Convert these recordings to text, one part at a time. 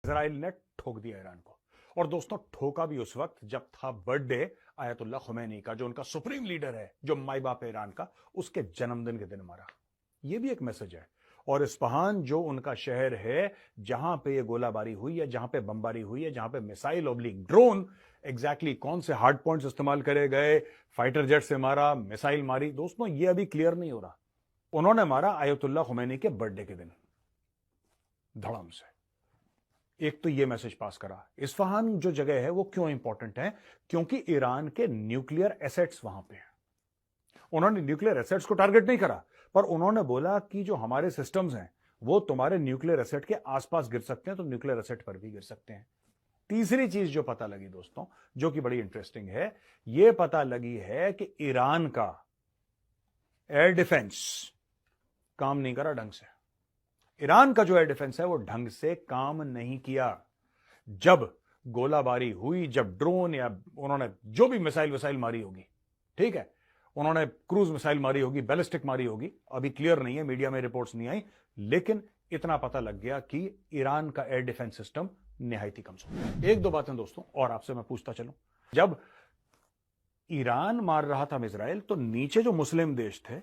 Israel ने ठोक दिया ईरान को। और दोस्तों, ठोका भी उस वक्त जब था बर्थडे आयतुल्लाह खुमैनी का, जो उनका सुप्रीम लीडर है, जो माई बाप है ईरान का, उसके जन्मदिन के दिन मारा। यह भी एक मैसेज है। और इस्फहान जो उनका शहर है, जहां पे ये गोलाबारी हुई है, जहां पे बमबारी हुई है, जहां पे मिसाइल ओब्लिक ड्रोन, एग्जैक्टली कौन से हार्ड पॉइंट्स इस्तेमाल करे गए, फाइटर जेट से मारा, मिसाइल मारी, दोस्तों ये अभी क्लियर नहीं हो रहा। उन्होंने मारा आयतुल्लाह खुमैनी के बर्थडे के दिन धड़म से। एक तो ये मैसेज पास करा। इस्फहान जो जगह है वो क्यों इंपॉर्टेंट है? क्योंकि ईरान के न्यूक्लियर एसेट्स वहां पे हैं। उन्होंने न्यूक्लियर एसेट्स को टारगेट नहीं करा, पर उन्होंने बोला कि जो हमारे सिस्टम्स हैं वो तुम्हारे न्यूक्लियर एसेट के आसपास गिर सकते हैं, तो न्यूक्लियर एसेट पर भी गिर सकते हैं। तीसरी चीज जो पता लगी दोस्तों, जो कि बड़ी इंटरेस्टिंग है, यह पता लगी है कि ईरान का एयर डिफेंस काम नहीं करा ढंग से। ईरान का जो एयर डिफेंस है वो ढंग से काम नहीं किया। जब गोलाबारी हुई, जब ड्रोन या उन्होंने जो भी मिसाइल मारी होगी, ठीक है, उन्होंने क्रूज मिसाइल मारी होगी, बैलिस्टिक मारी होगी, अभी क्लियर नहीं है, मीडिया में रिपोर्ट्स नहीं आई, लेकिन इतना पता लग गया कि ईरान का एयर डिफेंस सिस्टम निहायत ही कमजोर है। एक दो बातें दोस्तों और आपसे मैं पूछता चलूं। जब ईरान मार रहा था इजराइल, तो नीचे जो मुस्लिम देश थे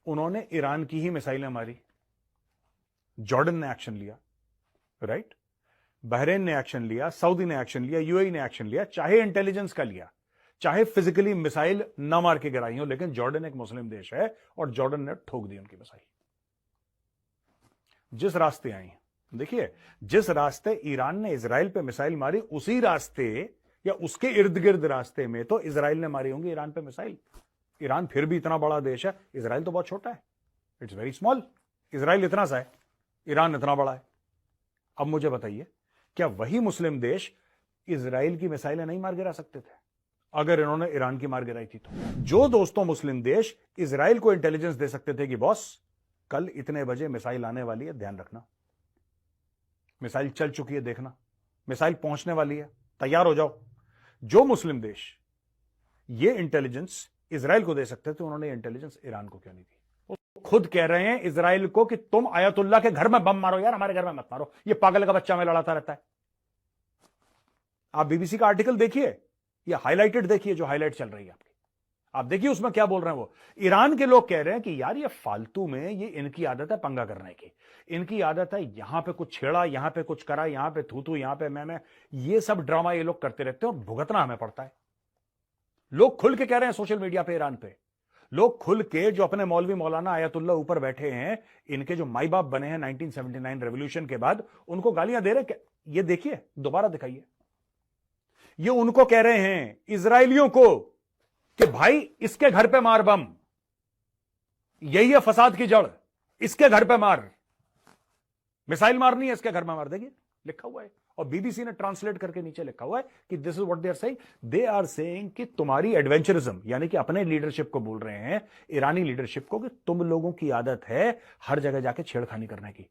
उन्होंने ईरान की ही मिसाइलें मारी। जॉर्डन ने एक्शन लिया, राइट, बहरीन ने एक्शन लिया, सऊदी ने एक्शन लिया, यूएई ने एक्शन लिया, चाहे इंटेलिजेंस का लिया, चाहे फिजिकली मिसाइल ना मार के गिराई हो, लेकिन जॉर्डन एक मुस्लिम देश है और जॉर्डन ने ठोक दी उनकी मिसाइल। जिस रास्ते आई, देखिए, जिस रास्ते ईरान ने इजराइल पे मिसाइल मारी, उसी रास्ते या उसके इर्द गिर्द रास्ते में तो इजराइल ने मारी होंगी ईरान पे मिसाइल। ईरान फिर भी इतना बड़ा देश है, इजराइल तो बहुत छोटा है, इट्स वेरी स्मॉल। इजराइल इतना सा है, ईरान इतना बड़ा है। अब मुझे बताइए, क्या वही मुस्लिम देश इजराइल की मिसाइलें नहीं मार गिरा सकते थे अगर इन्होंने ईरान की मार गिराई थी? तो जो दोस्तों मुस्लिम देश इजराइल को इंटेलिजेंस दे सकते थे कि बॉस कल इतने बजे मिसाइल आने वाली है, ध्यान रखना, मिसाइल चल चुकी है, देखना, मिसाइल पहुंचने वाली है, तैयार हो जाओ। जो मुस्लिम देश ये इंटेलिजेंस इजराइल को दे सकते थे, उन्होंने इंटेलिजेंस ईरान को क्यों नहीं दी? वो खुद कह रहे हैं इजराइल को कि तुम आयतुल्लाह के घर में बम मारो यार, हमारे घर में मत मारो, ये पागल का बच्चा में लड़ाता रहता है। आप बीबीसी का आर्टिकल देखिए या हाईलाइटेड देखिए, जो हाईलाइट चल रही है आपकी, आप देखिए उसमें क्या बोल रहे हैं वो। ईरान के लोग कह रहे हैं कि यार ये फालतू में, ये इनकी आदत है पंगा करने की, इनकी आदत है यहां पे कुछ छेड़ा, यहां पे कुछ करा, यहां पे थू, यहां पे मैं, ये सब ड्रामा ये लोग करते रहते हैं और भुगतना हमें पड़ता है। लोग खुल के कह रहे हैं सोशल मीडिया पे, ईरान पे लोग खुल के, जो अपने मौलवी मौलाना आयतुल्लाह ऊपर बैठे हैं, इनके जो माई बाप बने हैं 1979 रेवोल्यूशन के बाद, उनको गालियां दे रहे। ये देखिए, दोबारा दिखाइए, ये उनको कह रहे हैं इजरायलियों को कि भाई इसके घर पे मार बम, यही है फसाद की जड़, इसके घर पे मार, मिसाइल मारनी है इसके घर में मार। देखिए लिखा हुआ है, और बीबीसी ने ट्रांसलेट करके नीचे लिखा हुआ है कि this is what they are saying. They are saying कि तुम्हारी एडवेंचरिज्म, यानी कि अपने लीडरशिप को बोल रहे हैं, ईरानी लीडरशिप को, कि तुम लोगों की आदत है हर जगह जाके छेड़खानी करने की,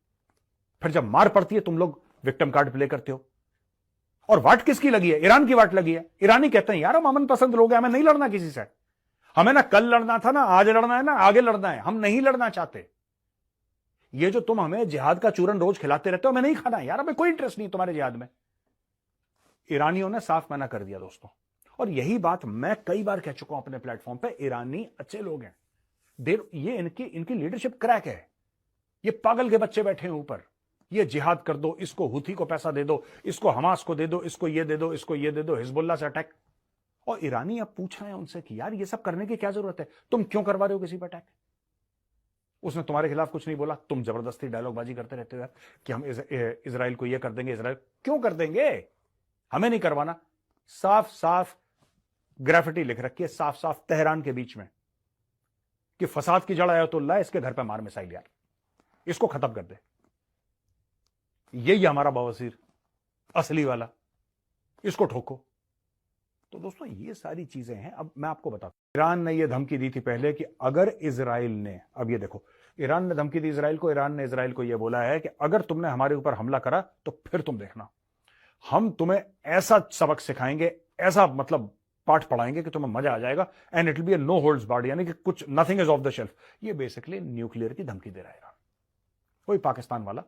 फिर जब मार पड़ती है तुम लोग विक्टिम कार्ड प्ले करते हो। और वाट किसकी लगी है? ईरान की वाट लगी है। ईरानी कहते हैं यार हम अमन पसंद लोग हैं, हमें नहीं लड़ना किसी से, हमें ना कल लड़ना था, ना आज लड़ना है, ना आगे लड़ना है, हम नहीं लड़ना चाहते। ये जो तुम हमें जिहाद का चूरन रोज खिलाते रहते हो, हमें नहीं खाना है यार, हमें कोई इंटरेस्ट नहीं तुम्हारे जिहाद में। ईरानियों ने साफ मना कर दिया दोस्तों। और यही बात मैं कई बार कह चुका हूं अपने प्लेटफॉर्म पे, ईरानी अच्छे लोग हैं, ये इनकी लीडरशिप क्रैक है। ये पागल के बच्चे बैठे हैं ऊपर, ये जिहाद कर दो, इसको हुथी को पैसा दे दो, इसको हमास को दे दो, इसको ये दे दो, इसको ये दे दो, हिजबुल्लाह से अटैक। और ईरानी अब पूछ रहे हैं उनसे कि यार ये सब करने की क्या जरूरत है, तुम क्यों करवा रहे हो किसी पर अटैक? उसने तुम्हारे खिलाफ कुछ नहीं बोला, तुम जबरदस्ती डायलॉगबाजी करते रहते हो कि हम इजराइल को ये कर देंगे। इजराइल क्यों कर देंगे? हमें नहीं करवाना। साफ साफ ग्राफिटी लिख रखी है, साफ साफ तेहरान के बीच में, कि फसाद की जड़ आयतुल्लाह, इसके घर पे मार मिसाइल यार, इसको खत्म कर दे। यही हमारा बवासीर असली वाला, इसको ठोको। तो दोस्तों ये सारी चीजें हैं। अब मैं आपको बताता हूं, ईरान ने यह धमकी दी थी पहले कि अगर इजराइल ने, अब ये देखो, ईरान ने धमकी दी इजराइल को, ईरान ने इजराइल को यह बोला है कि अगर तुमने हमारे ऊपर हमला करा तो फिर तुम देखना, हम तुम्हें ऐसा सबक सिखाएंगे, ऐसा मतलब पाठ पढ़ाएंगे कि तुम्हें मजा आ जाएगा, and it will be a no holds barred, यानी कि कुछ nothing is off the shelf. ये बेसिकली न्यूक्लियर की धमकी दे रहा है ईरान, वही पाकिस्तान वाला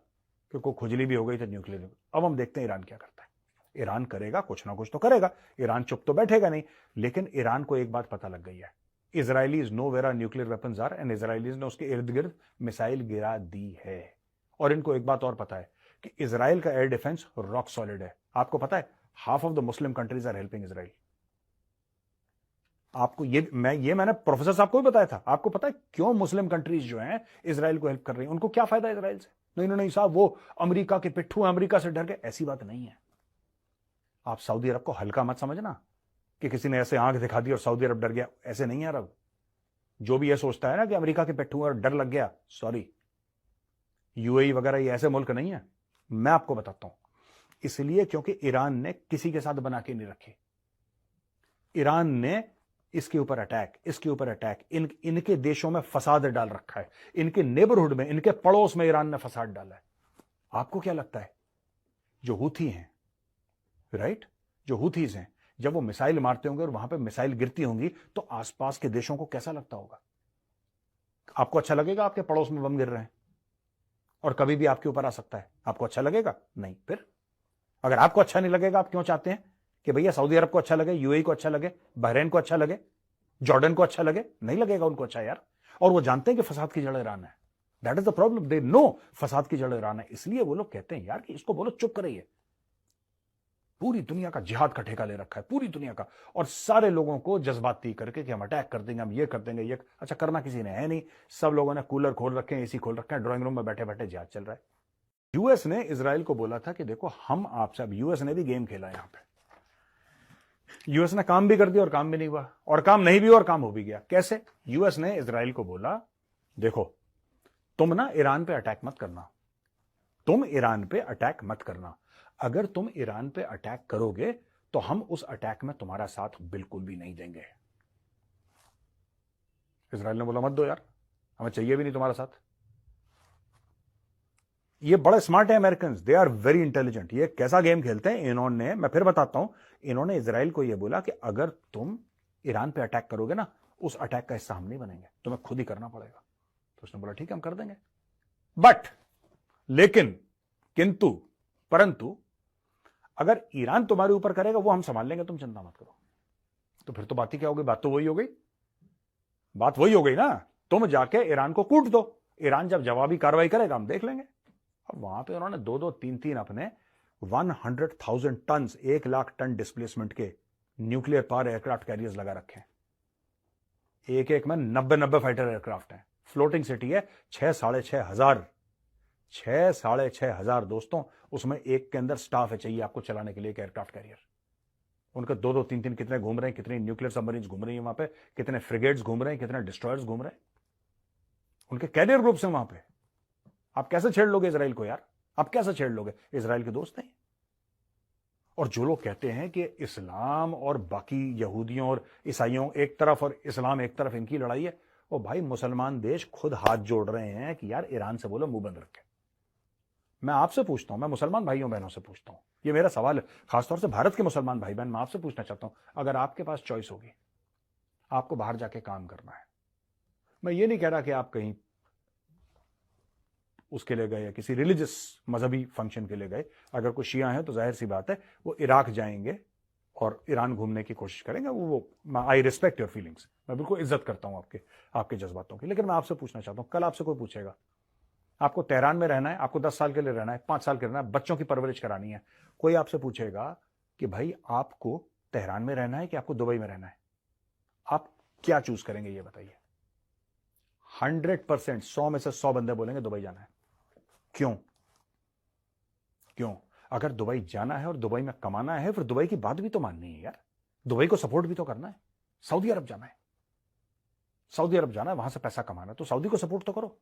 कि कोई खुजली भी हो गई तो न्यूक्लियर। अब हम देखते हैं ईरान क्या करता है। ईरान करेगा कुछ ना कुछ तो करेगा, ईरान चुप तो बैठेगा नहीं। लेकिन ईरान को एक बात पता लग गई है, Israelis know where are nuclear weapons are, and Israelis ने उसके इर्द गिर्द मिसाइल गिरा दी है। और इनको एक बात और पता है कि इजराइल का एयर डिफेंस रॉक सॉलिड है। आपको पता है half of the Muslim countries are helping Israel. आपको मैंने प्रोफेसर साहब को भी बताया था। आपको पता है क्यों मुस्लिम कंट्रीज जो हैं इजराइल को हेल्प कर रही हैं? उनको क्या फायदा है इजराइल से? नहीं साहब, वो अमेरिका के पिट्ठू, अमेरिका से डर के, ऐसी बात नहीं है। आप सऊदी अरब को हल्का मत समझना कि किसी ने ऐसे आंख दिखा दी और सऊदी अरब डर गया, ऐसे नहीं है अरब। जो भी ये सोचता है ना कि अमेरिका के पिट्ठू और डर लग गया, सॉरी, यूएई वगैरह ये ऐसे मुल्क नहीं है। मैं आपको बताता हूं, इसलिए क्योंकि ईरान ने किसी के साथ बना के नहीं रखी। ईरान ने इसके ऊपर अटैक, इसके ऊपर अटैक, इनके देशों में फसाद डाल रखा है, इनके नेबरहुड में, इनके पड़ोस में ईरान ने फसाद डाला है। आपको क्या लगता है जो हूथी हैं, राइट, जो हूथीज हैं, जब वो मिसाइल मारते होंगे और वहां पे मिसाइल गिरती होंगी तो आसपास के देशों को कैसा लगता होगा? आपको अच्छा लगेगा आपके पड़ोस में बम गिर रहे हैं और कभी भी आपके ऊपर आ सकता है? आपको अच्छा लगेगा? नहीं। फिर अगर आपको अच्छा नहीं लगेगा, आप क्यों चाहते हैं कि भैया सऊदी अरब को अच्छा लगे, यूएई को अच्छा लगे, बहरीन को अच्छा लगे, जॉर्डन को अच्छा लगे? नहीं लगेगा उनको अच्छा यार। और वो जानते हैं कि फसाद की जड़ ईरान है। That is the problem, they know फसाद की जड़ ईरान है। इसलिए वो लोग कहते हैं यार कि इसको बोलो चुप करिए। पूरी दुनिया का जिहाद का ठेका ले रखा है, पूरी दुनिया का, और सारे लोगों को जज्बाती करके कि हम अटैक कर देंगे, हम ये कर देंगे, ये अच्छा करना किसी ने है नहीं। सब लोगों ने कूलर खोल रखे हैं, एसी खोल रखे हैं, ड्राइंग रूम में बैठे बैठे जिहाद चल रहा है। यूएस ने इजराइल को बोला था कि देखो हम आपसे, अब यूएस ने भी गेम खेला यहां पे। यूएस ने काम भी कर दिया और काम भी नहीं हुआ, और काम नहीं भी हुआ और काम हो भी गया। कैसे? यूएस ने इजराइल को बोला देखो तुम ना ईरान पे अटैक मत करना, तुम ईरान पे अटैक मत करना। अगर तुम ईरान पे अटैक करोगे तो हम उस अटैक में तुम्हारा साथ बिल्कुल भी नहीं देंगे। इजराइल ने बोला मत दो यार, हमें चाहिए भी नहीं तुम्हारा साथ। ये बड़े स्मार्ट है American, they are very intelligent. ये कैसा गेम खेलते हैं इन्होंने, मैं फिर बताता हूं। इन्होंने इजराइल को यह बोला कि अगर तुम ईरान पे अटैक करोगे ना, उस अटैक का हिस्सा हम नहीं बनेंगे, तुम्हें खुद ही करना पड़ेगा। तो उसने बोला ठीक है हम कर देंगे, बट लेकिन किंतु परंतु अगर ईरान तुम्हारे ऊपर करेगा वो हम संभाल लेंगे, तुम चिंता मत करो। तो फिर तो बात ही क्या होगी? बात तो वही हो गई, बात वही हो गई ना। तुम जाके ईरान को कूट दो, ईरान जब जवाबी कार्रवाई करेगा हम देख लेंगे। अब वहां पे उन्होंने 2-2, 3-3 अपने 100,000 टन, 1,00,000 टन डिस्प्लेसमेंट के न्यूक्लियर पावर एयरक्राफ्ट कैरियर्स लगा रखे हैं। एक एक में 90 फाइटर एयरक्राफ्ट हैं। फ्लोटिंग सिटी है 6,500 6,500 दोस्तों, उसमें एक के अंदर स्टाफ है चाहिए आपको चलाने के लिए एक एयरक्राफ्ट कैरियर। उनके 2-2, 3-3 कितने घूम रहे हैं, कितने न्यूक्लियर सबमरीन्स घूम रही हैं वहां पे, कितने फ्रिगेट्स घूम रहे हैं, कितने डिस्ट्रॉयर्स घूम रहे हैं, उनके कैरियर ग्रुप्स हैं वहां पे। आप कैसे छेड़ लोगे इजराइल को यार? आप कैसे छेड़ लोगे? इजराइल के दोस्त नहीं। और जो लोग कहते हैं कि इस्लाम और बाकी यहूदियों और ईसाइयों एक तरफ और इस्लाम एक तरफ इनकी लड़ाई है, वो भाई मुसलमान देश खुद हाथ जोड़ रहे हैं कि यार ईरान से बोलो मुंह बंद रखे। मैं आपसे पूछता हूं, मैं मुसलमान भाइयों बहनों से पूछता हूं, ये मेरा सवाल है, खासतौर से भारत के मुसलमान भाई बहन, मैं आपसे पूछना चाहता हूं, अगर आपके पास चॉइस होगी, आपको बाहर जाके काम करना है, मैं ये नहीं कह रहा कि आप कहीं उसके लिए गए या किसी रिलीजियस मजहबी फंक्शन के लिए गए, अगर कोई शिया है तो जाहिर सी बात है वो इराक जाएंगे और ईरान घूमने की कोशिश करेंगे। वो आई रिस्पेक्ट योर फीलिंग्स, मैं बिल्कुल इज्जत करता हूं आपके जज्बातों की। लेकिन मैं आपसे पूछना चाहता हूं, कल आपसे कोई पूछेगा आपको तेहरान में रहना है, आपको 10 साल के लिए रहना है, 5 साल के रहना है, बच्चों की परवरिश करानी है, कोई आपसे पूछेगा कि भाई आपको तेहरान में रहना है कि आपको दुबई में रहना है, आप क्या चूज करेंगे ये बताइए? 100%, 100 में से 100 बंदे बोलेंगे दुबई जाना है। क्यों? अगर दुबई जाना है और दुबई में कमाना है, फिर दुबई की बात भी तो माननी है यार, दुबई को सपोर्ट भी तो करना है। सऊदी अरब जाना है, सऊदी अरब जाना है, वहां से पैसा कमाना है, तो सऊदी को सपोर्ट तो करो।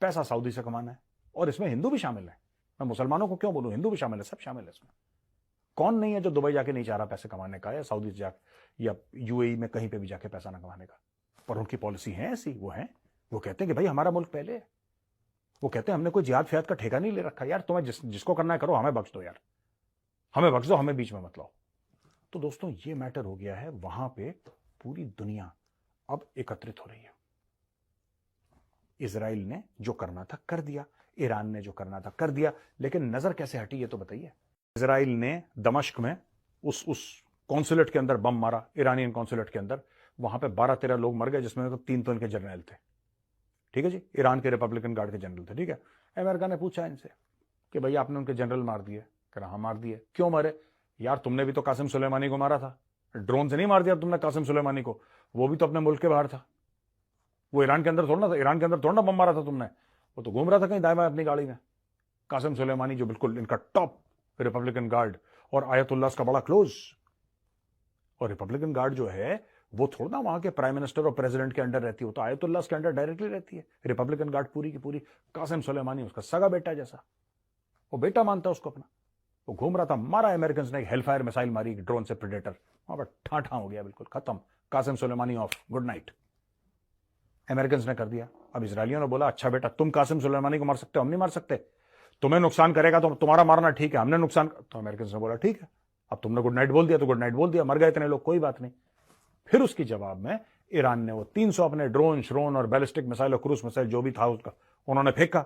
पैसा सऊदी से कमाना है, और इसमें हिंदू भी शामिल है। मैं मुसलमानों को क्यों बोलूं, हिंदू भी शामिल है, सब शामिल है इसमें। कौन नहीं है जो दुबई जाके नहीं चाह रहा पैसे कमाने का, या सऊदी जाके या यूएई में कहीं पे भी जाके पैसा ना कमाने का? पर उनकी पॉलिसी है ऐसी, वो कहते हैं कि भाई हमारा मुल्क पहले है। वो कहते हैं हमने कोई जिहाद फियाद का ठेका नहीं ले रखा यार, तुम्हें जिसको करना है करो, हमें बख्श दो यार, हमें बख्श दो, हमें बीच में मत लाओ। तो दोस्तों ये मैटर हो गया है, वहां पे पूरी दुनिया अब एकत्रित हो रही है। इजराइल ने जो करना था कर दिया, ईरान ने जो करना था कर दिया, लेकिन नजर कैसे हटी ये तो बताइए। इजराइल ने दमिश्क में उस कॉन्सुलेट के अंदर बम मारा, ईरानियन कॉन्सुलेट के अंदर, वहां पे 12-13 लोग मर गए, जिसमें तो 3 तो इनके जर्नल थे, ठीक है जी, ईरान के रिपब्लिकन गार्ड के जनरल थे, ठीक है। अमेरिका ने पूछा इनसे कि भैया आपने उनके जनरल मार दिए, कह रहा हाँ मार दिए। क्यों मारे? यार तुमने भी तो कासिम सुलेमानी को मारा था, ड्रोन से नहीं मार दिया तुमने कासिम सुलेमानी को, वो भी तो अपने मुल्क के बाहर था, वो ईरान के अंदर थोड़ा था, ईरान के अंदर थोड़ा बम मारा था तुमने, वो तो घूम रहा था कहीं दाएं बाएं अपनी गाड़ी में। कासिम सुलेमानी जो बिल्कुल इनका टॉप रिपब्लिकन गार्ड और आयतुल्लाह का बड़ा क्लोज, और रिपब्लिकन गार्ड जो है वो थोड़ा ना वहां के प्राइम मिनिस्टर और प्रेसिडेंट के अंडर रहती है, वो तो आयतुल्लाह के अंडर डायरेक्टली रहती है। रिपब्लिकन गार्ड पूरी की पूरी कासिम सुलेमानी उसका सगा बेटा जैसा, वो बेटा मानता है उसको अपना, वो घूम रहा था, मारा अमेरिकन ने एक हेलफायर मिसाइल मारी ड्रोन से, प्रेडेटर, वहां पर ठाठा हो गया, बिल्कुल खत्म, Qasem Soleimani off, good night. American ने कर दिया। अब इजरायलियों ने बोला अच्छा बेटा तुम कासिम सुलेमानी को मार सकते हो, हम नहीं मार सकते, तुम्हें नुकसान करेगा तो तुम्हारा मारना ठीक है, हमने नुकसान, तो अमेरिकन ने बोला ठीक है, अब तुमने गुड नाइट बोल दिया तो गुड नाइट बोल दिया, मर गए इतने लोग, कोई बात नहीं। फिर उसकी जवाब में ईरान ने वो 300 अपने ड्रोन श्रोन और बैलिस्टिक मिसाइल और क्रूज मिसाइल जो भी था उसका उन्होंने फेंका,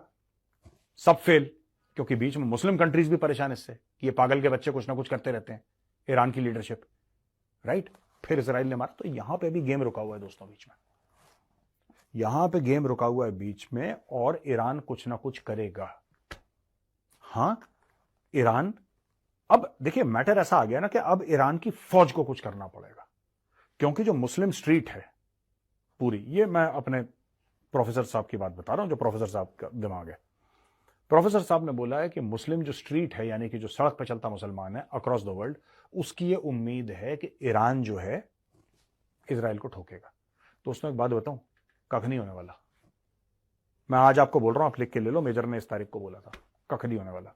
सब फेल, क्योंकि बीच में मुस्लिम कंट्रीज भी परेशान इससे कि ये पागल के बच्चे कुछ ना कुछ करते रहते हैं, ईरान की लीडरशिप, राइट। फिर इसराइल ने मारा। तो यहां पे भी गेम रुका हुआ है दोस्तों बीच में, यहां पे गेम रुका हुआ है बीच में, और ईरान कुछ ना कुछ करेगा। हां ईरान, अब देखिए मैटर ऐसा आ गया ना कि अब ईरान की फौज को कुछ करना पड़ेगा, क्योंकि जो मुस्लिम स्ट्रीट है पूरी, ये मैं अपने प्रोफेसर साहब की बात बता रहा हूं, जो प्रोफेसर साहब का दिमाग है, प्रोफेसर साहब ने बोला है कि मुस्लिम जो स्ट्रीट है, यानी कि जो सड़क पर चलता मुसलमान है अक्रॉस द वर्ल्ड, उसकी ये उम्मीद है कि ईरान जो है इजराइल को ठोकेगा। तो उसने एक बात बताऊं, कख नहीं होने वाला। मैं आज आपको बोल रहा हूं, आप लिख के ले लो, मेजर ने इस तारीख को बोला था, कख नहीं होने वाला।